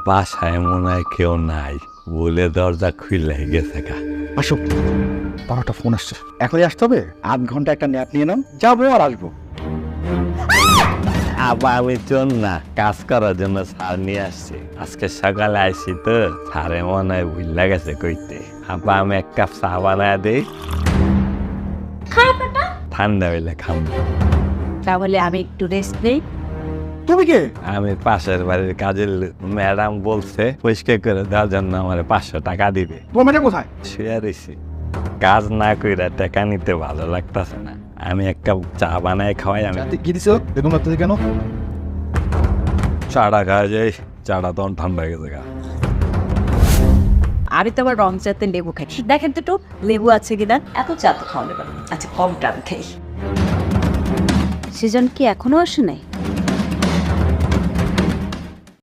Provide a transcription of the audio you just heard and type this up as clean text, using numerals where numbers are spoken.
বাসায় মনে হয় কেউ নাই বলে দরজা খুলে গেছে গা। আসো, তার একটা ফোন আসছে, এখনই আসতে হবে। 8 ঘন্টা একটা ন্যাপ নিয়ে নাও, যাবো আর আসবো। আবার আমি চল না, কাজ করার জন্য সার নিয়ে আসছি। আজকে সকালে আইসি তো, সারে মনে হয় ভুল গেছে কইতে। আপা আমি এক কাপ চা বানায় দিই, ঠান্ডা হইলে খাবো। তাহলে আমি একটু রেস্ট নেই। তুমি কে? আমি পাশের বাড়ির কাজের ম্যাডাম বলছে পরিষ্কার করে দেওয়ার জন্য আমার 500 টাকা দিবে। তোমার মেয়েটা কোথায়? শুয়ে রয়েছি, কাজ না কইরা টাকা নিতে ভালো লাগতেছে না। আমি এক কাপ চা বানায় খাওয়াই। আমি কি দিছো? বেগুন লাগতেছে কেন? চাটা খাওয়া যাই, চাটা তখন ঠান্ডা হয়ে গেছে গা। আমি তো আবার রং চাতে লেবু খাই। দেখেন তো একটু লেবু আছে কিনা। এত চা তো খাওয়া যাবে না। আচ্ছা কম টান খাই। সেজন কি এখনো আসে নাই?